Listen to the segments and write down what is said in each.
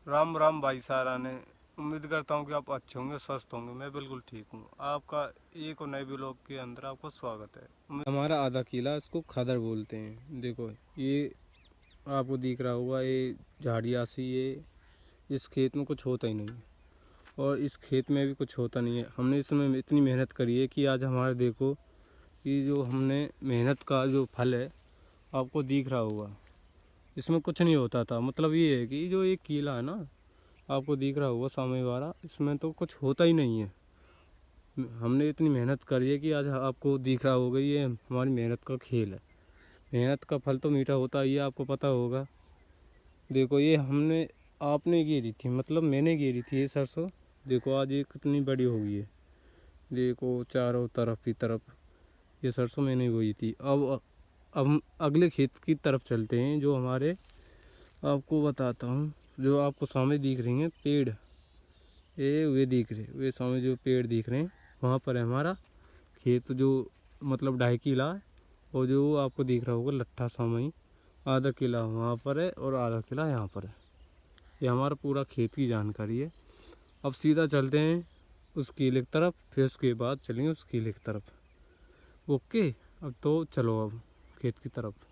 राम राम भाई सारा ने। उम्मीद करता हूँ कि आप अच्छे होंगे, स्वस्थ होंगे। मैं बिल्कुल ठीक हूँ। आपका एक और नए ब्लॉग के अंदर आपका स्वागत है। हमारा आधा किला, इसको खदर बोलते हैं। देखो ये आपको दिख रहा होगा, ये झाड़ियाँ सी, ये इस खेत में कुछ होता ही नहीं है और इस खेत में भी कुछ होता नहीं है। हमने इसमें इतनी मेहनत करी है कि आज हमारे देखो कि जो हमने मेहनत का जो फल है आपको दिख रहा होगा। इसमें कुछ नहीं होता था। मतलब ये है कि जो एक किला है ना, आपको दिख रहा होगा सामने वाला, इसमें तो कुछ होता ही नहीं है। हमने इतनी मेहनत करी है कि आज आपको दिख रहा होगा, ये हमारी मेहनत का खेल है। मेहनत का फल तो मीठा होता ही है, आपको पता होगा। देखो ये हमने आपने गिरी थी, मतलब मैंने गिरी थी ये सरसों। देखो आज ये कितनी बड़ी हो गई है। देखो चारों तरफ की तरफ ये सरसों मैंने बोई थी। अब हम अगले खेत की तरफ चलते हैं, जो हमारे आपको बताता हूँ। जो आपको सामने दिख रही हैं पेड़, ये वे दिख रहे, वे सामने जो पेड़ दिख रहे हैं वहाँ पर है हमारा खेत, जो मतलब 2.5 किला है। और जो आपको दिख रहा होगा लट्ठा सामने, आधा किला वहाँ पर है और आधा किला यहाँ पर है। ये हमारा पूरा खेत की जानकारी है। अब सीधा चलते हैं उस किले की तरफ, फिर उसके बाद चलेंगे उस किले की तरफ। ओके, अब तो चलो अब खेत की तरफ।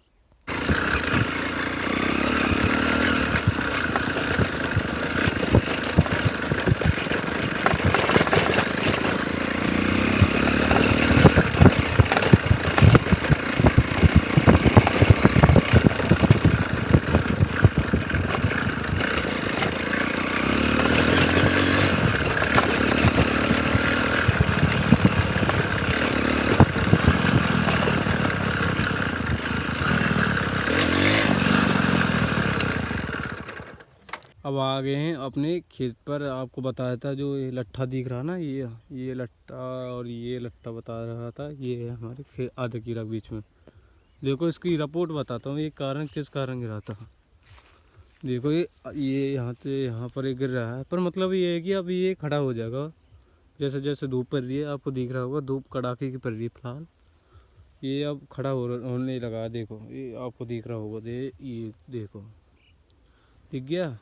अब आ गए हैं अपने खेत पर। आपको बताया था जो ये लट्ठा दिख रहा ना, ये लट्ठा और ये लट्ठा बता रहा था, ये है हमारे आधे किला के बीच में। देखो इसकी रिपोर्ट बताता हूँ, ये कारण किस कारण गिरा था। देखो ये यहाँ से यहाँ पर ये गिर रहा है, पर मतलब ये है कि अब ये खड़ा हो जाएगा जैसे जैसे धूप पड़ रही है। आपको दिख रहा होगा धूप कड़ाके की पड़ रही है फिलहाल। ये अब खड़ा होने लगा। देखो ये आपको दिख रहा होगा, ये देखो दिख गया।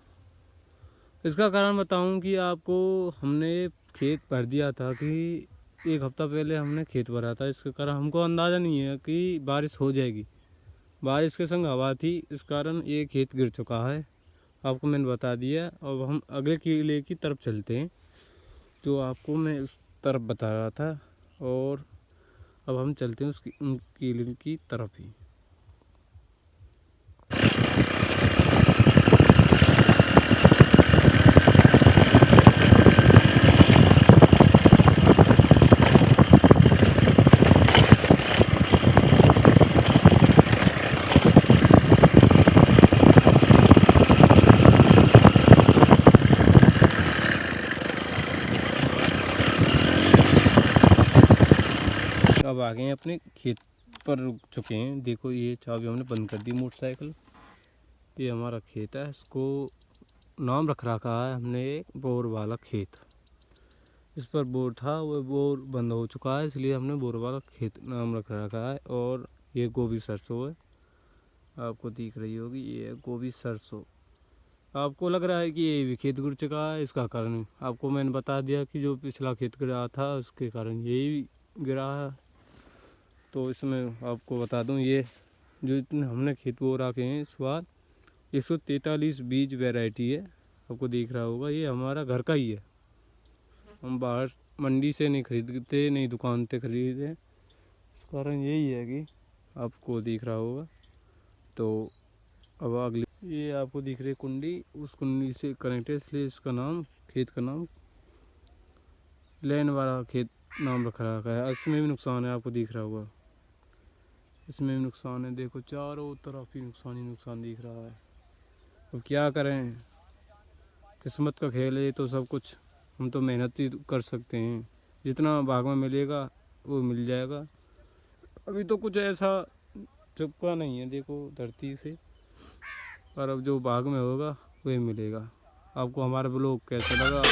इसका कारण बताऊं कि आपको, हमने खेत भर दिया था कि 1 हफ्ता पहले हमने खेत भरा था। इसके कारण हमको अंदाज़ा नहीं है कि बारिश हो जाएगी। बारिश के संग हवा थी, इस कारण ये खेत गिर चुका है। आपको मैंने बता दिया। अब हम अगले किले की तरफ चलते हैं, जो आपको मैं उस तरफ बता रहा था। और अब हम चलते हैं उस किले की तरफ ही। अब आ गए हैं अपने खेत पर, रुक चुके हैं। देखो ये चाबी हमने बंद कर दी मोटरसाइकिल। ये हमारा खेत है, इसको नाम रख रखा है हमने बोर वाला खेत। इस पर बोर था, वो बोर बंद हो चुका है, इसलिए हमने बोर वाला खेत नाम रख रखा है। और ये गोभी सरसों है, आपको दिख रही होगी, ये है गोभी सरसों। आपको लग रहा है कि ये भी खेत गिर चुका है, इसका कारण आपको मैंने बता दिया कि जो पिछला खेत गिरा था उसके कारण यही गिरा है। तो इसमें आपको बता दूं, ये जो इतने हमने खेत बो रखे हैं इस बार 143 बीज वैरायटी है। आपको दिख रहा होगा, ये हमारा घर का ही है। हम बाहर मंडी से नहीं खरीदते, नहीं दुकान से खरीदते। इस कारण यही है कि आपको दिख रहा होगा। तो अब अगली, ये आपको दिख रही कुंडी, उस कुंडी से कनेक्ट है, इसलिए इसका नाम, खेत का नाम लैन वाला खेत नाम रखा है। इसमें भी नुकसान है, आपको दिख रहा होगा, इसमें भी नुकसान है। देखो चारों तरफ ही नुकसान दिख रहा है। अब क्या करें, किस्मत का खेल है ये तो सब कुछ। हम तो मेहनत ही कर सकते हैं, जितना भाग में मिलेगा वो मिल जाएगा। अभी तो कुछ ऐसा चुपका नहीं है देखो धरती से, पर अब जो भाग में होगा वही मिलेगा। आपको हमारा ब्लॉग कैसा लगा,